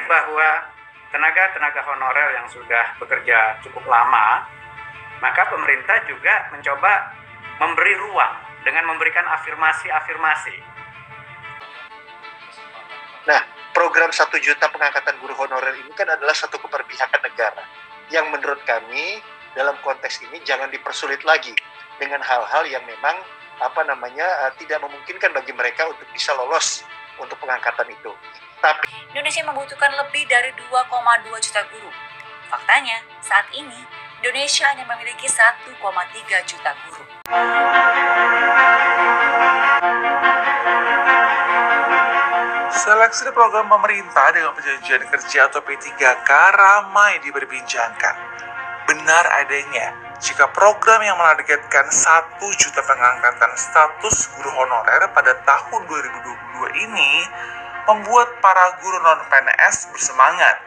bahwa tenaga-tenaga honorer yang sudah bekerja cukup lama, maka pemerintah juga mencoba memberi ruang dengan memberikan afirmasi-afirmasi. Nah, program 1 juta pengangkatan guru honorer ini kan adalah satu keberpihakan negara yang menurut kami dalam konteks ini jangan dipersulit lagi dengan hal-hal yang memang tidak memungkinkan bagi mereka untuk bisa lolos untuk pengangkatan itu. Tapi Indonesia membutuhkan lebih dari 2,2 juta guru. Faktanya, saat ini Indonesia hanya memiliki 1,3 juta guru. Seleksi program pemerintah dengan perjanjian kerja atau P3K ramai diperbincangkan. Benar adanya, jika program yang menargetkan 1 juta pengangkatan status guru honorer pada tahun 2022 ini membuat para guru non-PNS bersemangat.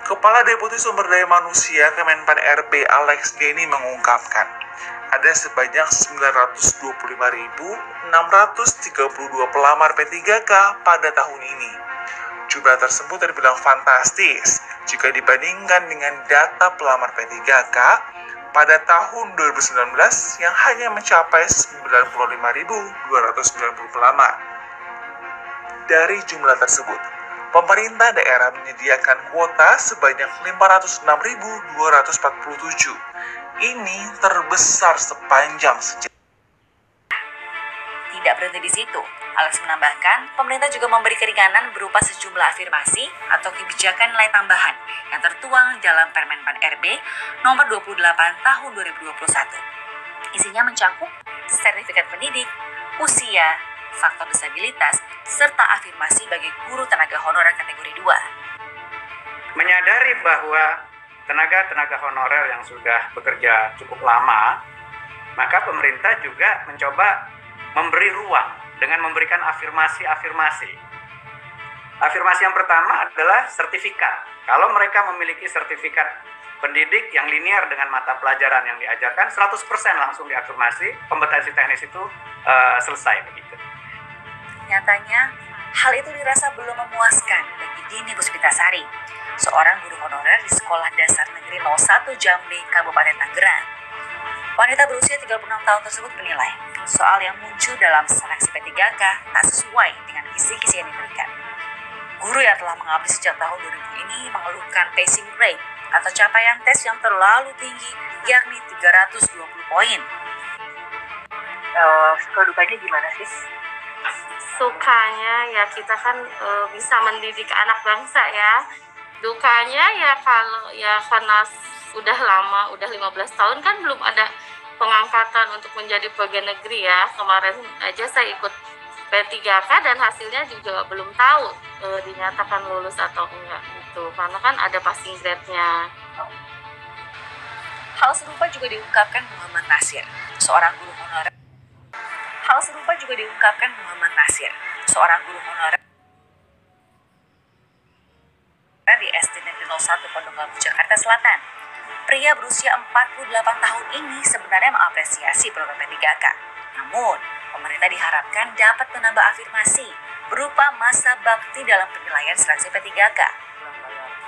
Kepala Deputi Sumber Daya Manusia Kemenpan RB Alex Denny mengungkapkan, ada sebanyak 925.632 pelamar P3K pada tahun ini. Jumlah tersebut terbilang fantastis jika dibandingkan dengan data pelamar P3K pada tahun 2019 yang hanya mencapai 95.290 pelamar. Dari jumlah tersebut, pemerintah daerah menyediakan kuota sebanyak 506.247. Ini terbesar sepanjang sejarah. Tidak berhenti di situ. Alex menambahkan, pemerintah juga memberi keringanan berupa sejumlah afirmasi atau kebijakan nilai tambahan yang tertuang dalam Permenpan RB nomor 28 tahun 2021. Isinya mencakup sertifikat pendidik, usia, faktor disabilitas, serta afirmasi bagi guru tenaga honorer kategori 2. Menyadari bahwa tenaga-tenaga honorer yang sudah bekerja cukup lama, maka pemerintah juga mencoba memberi ruang dengan memberikan afirmasi-afirmasi. Afirmasi yang pertama adalah sertifikat. Kalau mereka memiliki sertifikat pendidik yang linear dengan mata pelajaran yang diajarkan, 100% langsung diafirmasi, kompetensi teknis itu selesai begitu. Nyatanya, hal itu dirasa belum memuaskan bagi Dini Puspitasari, seorang guru honorer di Sekolah Dasar Negeri 01 Jambi, Kabupaten Tangerang. Wanita berusia 36 tahun tersebut menilai soal yang muncul dalam seleksi P3K tak sesuai dengan kisi-kisi yang diberikan. Guru yang telah mengabdi sejak tahun 2000 ini mengeluhkan passing grade atau capaian tes yang terlalu tinggi, yakni 320 poin. Suka dukanya gimana sih? Sukanya ya kita kan bisa mendidik anak bangsa ya. Dukanya ya kalau ya karena udah lama, udah 15 tahun kan belum ada pengangkatan untuk menjadi pegawai negeri ya. Kemarin aja saya ikut P3K dan hasilnya juga belum tahu dinyatakan lulus atau enggak gitu. Karena kan ada passing grade-nya. Hal serupa juga diungkapkan Muhammad Nasir, seorang guru honorer di SD Negeri 01 Pondok Labu, Jakarta Selatan. Pria berusia 48 tahun ini sebenarnya mengapresiasi program P3K. Namun, pemerintah diharapkan dapat menambah afirmasi berupa masa bakti dalam penilaian seleksi P3K.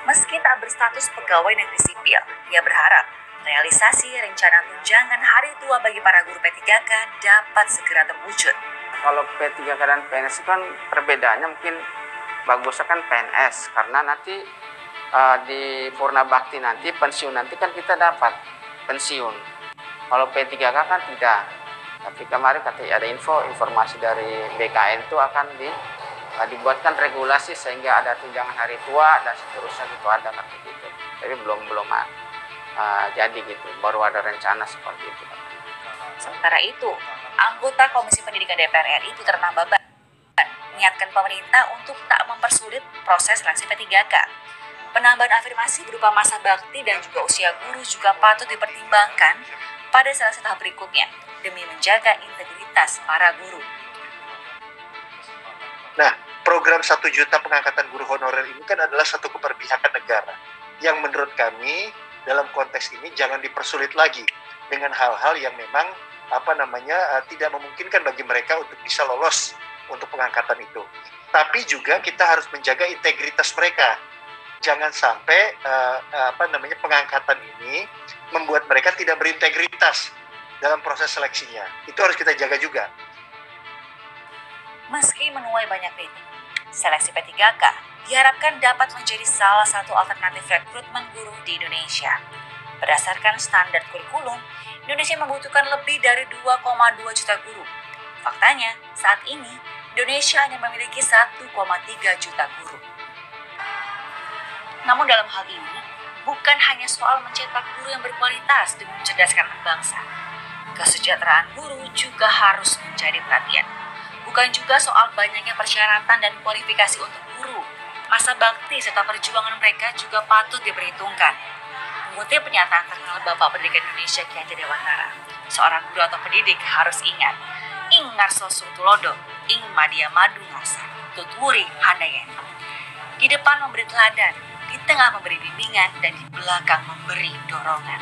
Meski tak berstatus pegawai negeri sipil, ia berharap realisasi rencana tunjangan hari tua bagi para guru P3K dapat segera terwujud. Kalau P3K dan PNS kan perbedaannya mungkin bagusnya kan PNS karena nanti di Purna Bakti nanti pensiun nanti kan kita dapat pensiun. Kalau P3K kan tidak. Tapi kemarin katanya ada informasi dari BKN itu akan dibuatkan regulasi sehingga ada tunjangan hari tua dan seterusnya gitu, ada kata gitu. Tapi belum jadi gitu. Baru ada rencana seperti itu. Sementara itu, anggota Komisi Pendidikan DPR RI Putra Nababan mengingatkan pemerintah untuk tak mempersulit proses seleksi P3K. Penambahan afirmasi berupa masa bakti dan juga usia guru juga patut dipertimbangkan pada seleksi tahap berikutnya demi menjaga integritas para guru. Nah, program 1 juta pengangkatan guru honorer ini kan adalah satu keberpihakan negara yang menurut kami dalam konteks ini jangan dipersulit lagi dengan hal-hal yang memang tidak memungkinkan bagi mereka untuk bisa lolos untuk pengangkatan itu. Tapi juga kita harus menjaga integritas mereka. Jangan sampai pengangkatan ini membuat mereka tidak berintegritas dalam proses seleksinya. Itu harus kita jaga juga. Meski menuai banyak kritik, seleksi P3K diharapkan dapat menjadi salah satu alternatif rekrutmen guru di Indonesia. Berdasarkan standar kurikulum, Indonesia membutuhkan lebih dari 2,2 juta guru. Faktanya, saat ini Indonesia hanya memiliki 1,3 juta guru. Namun dalam hal ini, bukan hanya soal mencetak guru yang berkualitas demi mencerdaskan bangsa. Kesejahteraan guru juga harus menjadi perhatian. Bukan juga soal banyaknya persyaratan dan kualifikasi untuk guru. Masa bakti serta perjuangan mereka juga patut diperhitungkan. Mengutip pernyataan terkenal Bapak Pendidikan Indonesia Ki Hajar Dewantara, seorang guru atau pendidik harus ingat, ing ngarso sung tulodo, ing madya madu ngasa, tutwuri handayen. Di depan memberi teladan, di tengah memberi bimbingan, dan di belakang memberi dorongan.